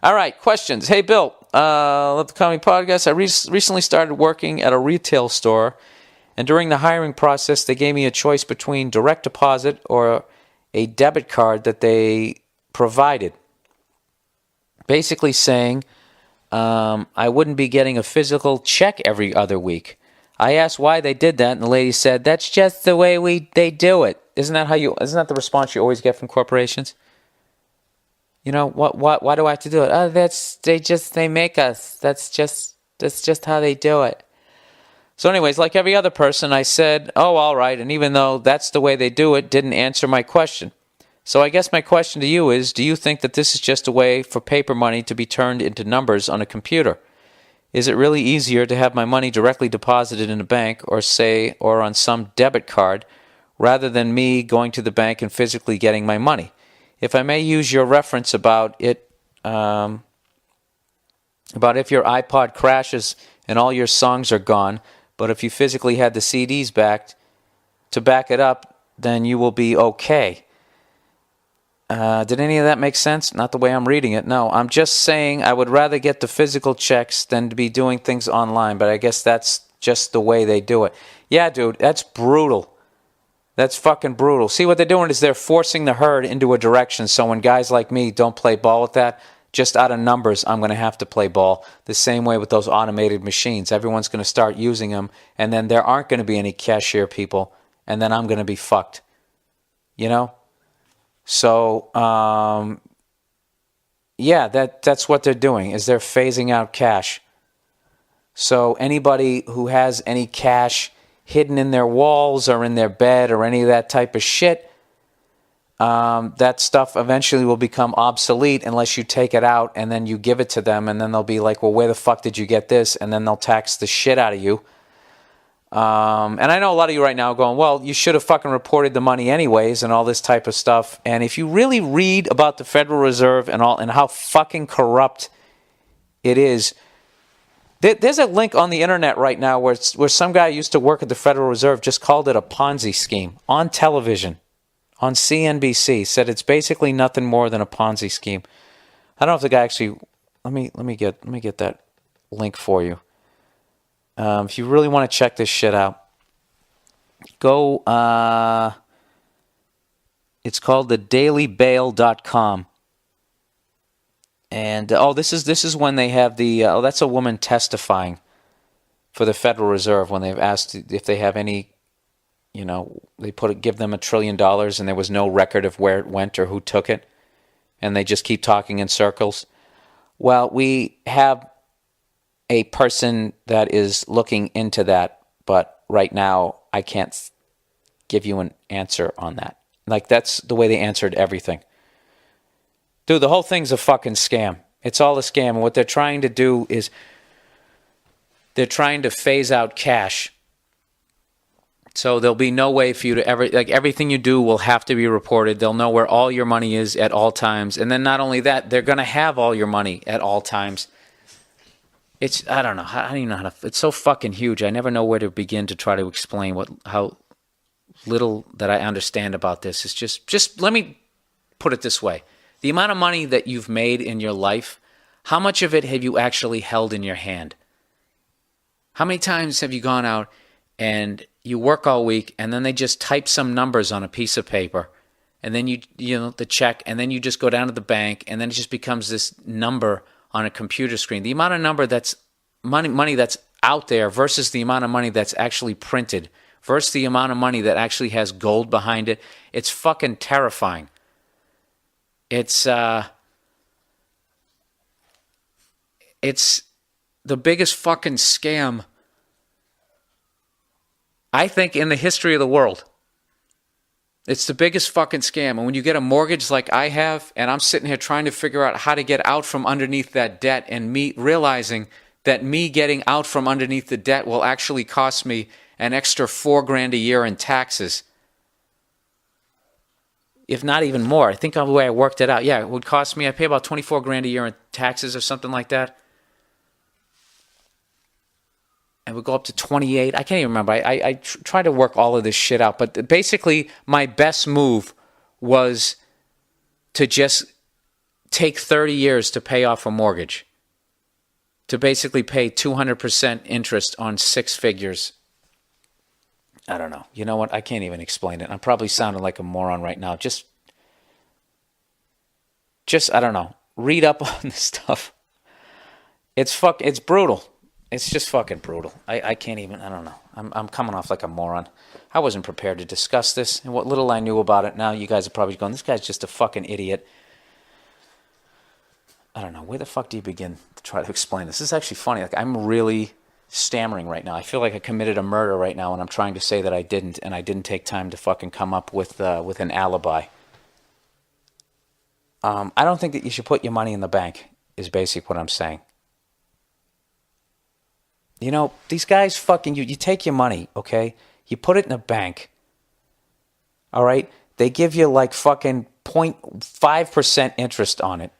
All right, questions. Hey, Bill, Love the Comedy Podcast. I recently started working at a retail store, and during the hiring process, they gave me a choice between direct deposit or a debit card that they provided. Basically saying I wouldn't be getting a physical check every other week. I asked why they did that, and the lady said, "That's just the way they do it." Isn't that the response you always get from corporations? You know, why do I have to do it? Oh, they make us. That's just how they do it. So anyways, like every other person, I said, "Oh, all right," and even though that's the way they do it, didn't answer my question. So I guess my question to you is, do you think that this is just a way for paper money to be turned into numbers on a computer? Is it really easier to have my money directly deposited in a bank or on some debit card rather than me going to the bank and physically getting my money? If I may use your reference about if your iPod crashes and all your songs are gone, but if you physically had the CDs back it up, then you will be okay. Did any of that make sense? Not the way I'm reading it. No, I'm just saying I would rather get the physical checks than to be doing things online, but I guess that's just the way they do it. Yeah, dude, that's brutal. That's fucking brutal. See, what they're doing is they're forcing the herd into a direction, so when guys like me don't play ball with that, just out of numbers, I'm going to have to play ball. The same way with those automated machines. Everyone's going to start using them, and then there aren't going to be any cashier people, and then I'm going to be fucked. You know? So, that's what they're doing, is they're phasing out cash. So anybody who has any cash hidden in their walls or in their bed or any of that type of shit, that stuff eventually will become obsolete unless you take it out and then you give it to them, and then they'll be like, well, where the fuck did you get this? And then they'll tax the shit out of you. And I know a lot of you right now are going, well, you should have fucking reported the money anyways and all this type of stuff. And if you really read about the Federal Reserve and how fucking corrupt it is, there's a link on the internet right now where some guy used to work at the Federal Reserve just called it a Ponzi scheme on television, on CNBC, said it's basically nothing more than a Ponzi scheme. I don't know if the guy actually, let me get that link for you. If you really want to check this shit out, go, it's called thedailybail.com. And, this is when they have that's a woman testifying for the Federal Reserve when they've asked if they have any, they give them $1 trillion and there was no record of where it went or who took it. And they just keep talking in circles. Well, we have a person that is looking into that, but right now I can't give you an answer on that. Like, that's the way they answered everything. Dude, the whole thing's a fucking scam. It's all a scam. And what they're trying to do is they're trying to phase out cash. So there'll be no way for you to ever, everything you do will have to be reported. They'll know where all your money is at all times. And then not only that, they're going to have all your money at all times. I don't know. I don't even know how to. It's so fucking huge. I never know where to begin to try to explain how little that I understand about this. It's just let me put it this way: the amount of money that you've made in your life, how much of it have you actually held in your hand? How many times have you gone out and you work all week, and then they just type some numbers on a piece of paper, and then the check, and then you just go down to the bank, and then it just becomes this number on a computer screen. The amount of number that's money that's out there versus the amount of money that's actually printed versus the amount of money that actually has gold behind it, it's fucking terrifying. It's the biggest fucking scam, I think, in the history of the world. It's the biggest fucking scam. And when you get a mortgage like I have, and I'm sitting here trying to figure out how to get out from underneath that debt, and me realizing that me getting out from underneath the debt will actually cost me an extra $4,000 a year in taxes. If not even more. I think the way I worked it out, it would cost me, I pay about $24,000 a year in taxes or something like that. It would go up to 28. I can't even remember. I tried to work all of this shit out. But basically, my best move was to just take 30 years to pay off a mortgage, to basically pay 200% interest on six figures. I don't know. You know what? I can't even explain it. I'm probably sounding like a moron right now. Just I don't know. Read up on this stuff. It's brutal. It's just fucking brutal. I can't even, I don't know. I'm coming off like a moron. I wasn't prepared to discuss this, and what little I knew about it, now you guys are probably going, this guy's just a fucking idiot. I don't know. Where the fuck do you begin to try to explain this? This is actually funny. Like, I'm really stammering right now. I feel like I committed a murder right now, and I'm trying to say that I didn't, and I didn't take time to fucking come up with an alibi. I don't think that you should put your money in the bank, is basically what I'm saying. You know, these guys fucking, you take your money, okay? You put it in a bank, all right? They give you like fucking 0.5% interest on it.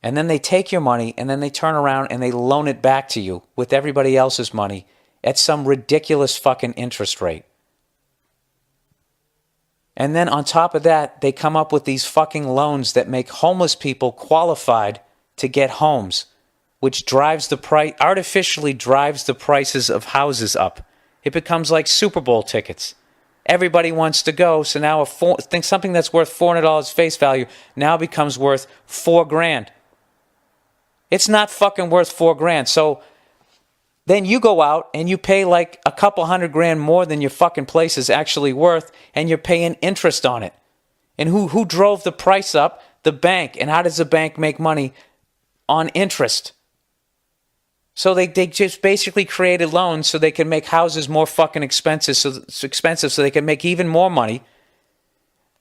And then they take your money and then they turn around and they loan it back to you with everybody else's money at some ridiculous fucking interest rate. And then on top of that, they come up with these fucking loans that make homeless people qualified to get homes, which drives the price, artificially drives the prices of houses up. It becomes like Super Bowl tickets. Everybody wants to go, so now something that's worth $400 face value now becomes worth $4,000. It's not fucking worth $4,000. So then you go out and you pay like a couple $100,000 more than your fucking place is actually worth, and you're paying interest on it. And who drove the price up? The bank. And how does the bank make money? On interest. So they just basically created loans so they can make houses more fucking expensive, so they can make even more money.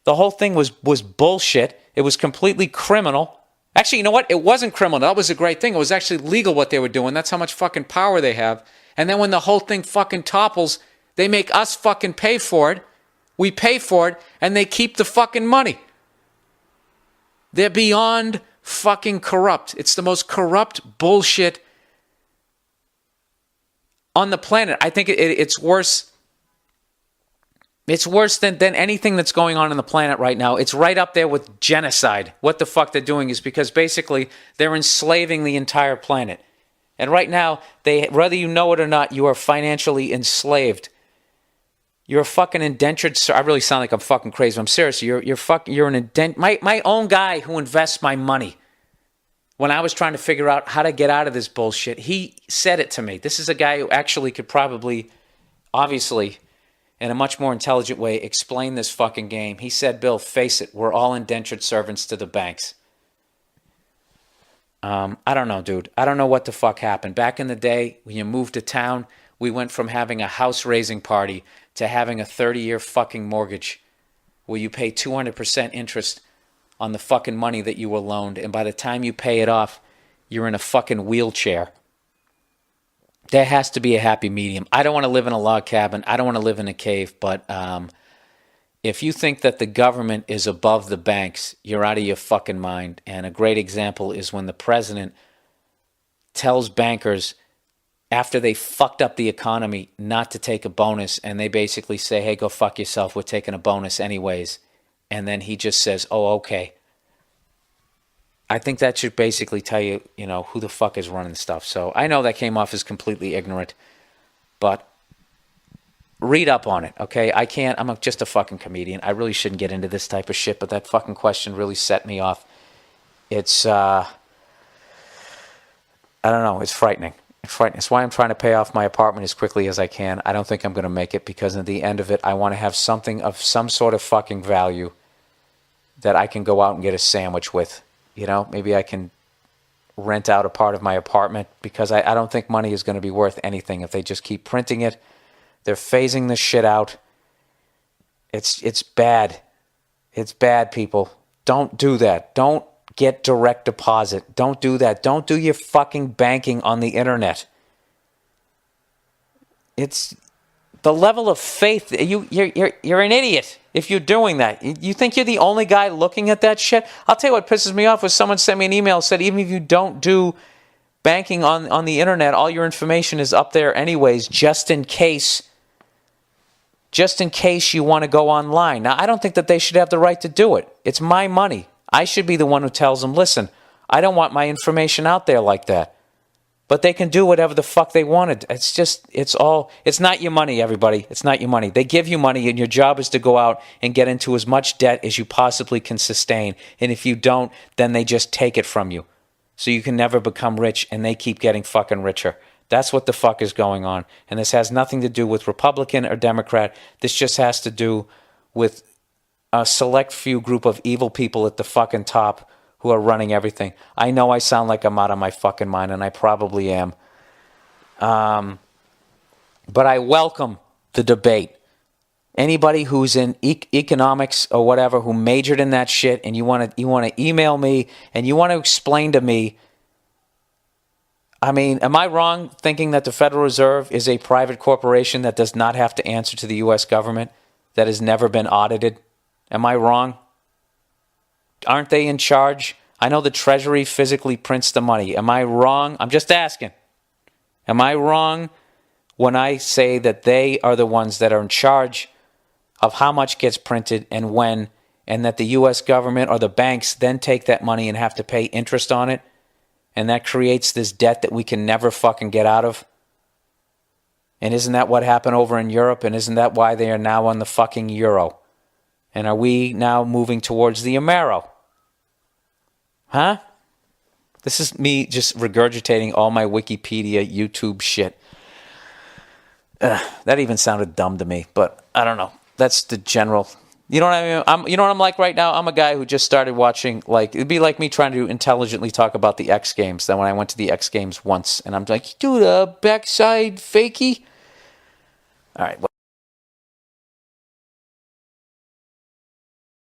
The whole thing was bullshit. It was completely criminal. Actually, you know what? It wasn't criminal. That was a great thing. It was actually legal what they were doing. That's how much fucking power they have. And then when the whole thing fucking topples, they make us fucking pay for it. We pay for it, and they keep the fucking money. They're beyond fucking corrupt. It's the most corrupt bullshit on the planet. I think it's worse. It's worse than anything that's going on the planet right now. It's right up there with genocide. What the fuck they're doing is because basically they're enslaving the entire planet. And right now, whether you know it or not, you are financially enslaved. You're a fucking indentured. I really sound like I'm fucking crazy. I'm serious. You're an indent. My own guy who invests my money. When I was trying to figure out how to get out of this bullshit, he said it to me. This is a guy who actually could probably, obviously, in a much more intelligent way, explain this fucking game. He said, Bill, face it, we're all indentured servants to the banks. I don't know, dude. I don't know what the fuck happened. Back in the day, when you moved to town, we went from having a house raising party to having a 30-year fucking mortgage where you pay 200% interest on the fucking money that you were loaned, and by the time you pay it off, you're in a fucking wheelchair. There has to be a happy medium. I don't want to live in a log cabin. I don't want to live in a cave, but if you think that the government is above the banks, you're out of your fucking mind. And a great example is when the president tells bankers, after they fucked up the economy, not to take a bonus, and they basically say, hey, go fuck yourself, we're taking a bonus anyways. And then he just says, oh, okay. I think that should basically tell you, who the fuck is running stuff. So I know that came off as completely ignorant, but read up on it, okay? I'm just a fucking comedian. I really shouldn't get into this type of shit, but that fucking question really set me off. It's, I don't know, it's frightening. It's frightening. It's why I'm trying to pay off my apartment as quickly as I can. I don't think I'm going to make it because at the end of it, I want to have something of some sort of fucking value that I can go out and get a sandwich with. Maybe I can rent out a part of my apartment because I don't think money is going to be worth anything if they just keep printing it. They're phasing this shit out. It's bad. It's bad, people. Don't do that. Don't get direct deposit. Don't do that. Don't do your fucking banking on the internet. It's the level of faith. You're an idiot if you're doing that. You think you're the only guy looking at that shit? I'll tell you what pisses me off was someone sent me an email that said even if you don't do banking on the internet, all your information is up there anyways, just in case you want to go online. Now, I don't think that they should have the right to do it. It's my money. I should be the one who tells them, listen, I don't want my information out there like that. But they can do whatever the fuck they wanted. It's not your money, everybody. It's not your money. They give you money, and your job is to go out and get into as much debt as you possibly can sustain. And if you don't, then they just take it from you. So you can never become rich, and they keep getting fucking richer. That's what the fuck is going on. And this has nothing to do with Republican or Democrat. This just has to do with a select few group of evil people at the fucking top who are running everything. I know I sound like I'm out of my fucking mind, and I probably am. But I welcome the debate. Anybody who's in economics or whatever, who majored in that shit, and you want to email me and you want to explain to me. I mean, am I wrong thinking that the Federal Reserve is a private corporation that does not have to answer to the U.S. government, that has never been audited? Am I wrong? Aren't they in charge? I know the Treasury physically prints the money. Am I wrong? I'm just asking. Am I wrong when I say that they are the ones that are in charge of how much gets printed and when, and that the U.S. government or the banks then take that money and have to pay interest on it, and that creates this debt that we can never fucking get out of? And isn't that what happened over in Europe? And isn't that why they are now on the fucking euro? And are we now moving towards the Amero? Huh? This is me just regurgitating all my Wikipedia, YouTube shit. That even sounded dumb to me, but I don't know. That's the general. You know what I mean? You know what I'm like right now? I'm a guy who just started watching, like, it'd be like me trying to intelligently talk about the X Games. Then when I went to the X Games once, and I'm like, dude, backside fakie? All right.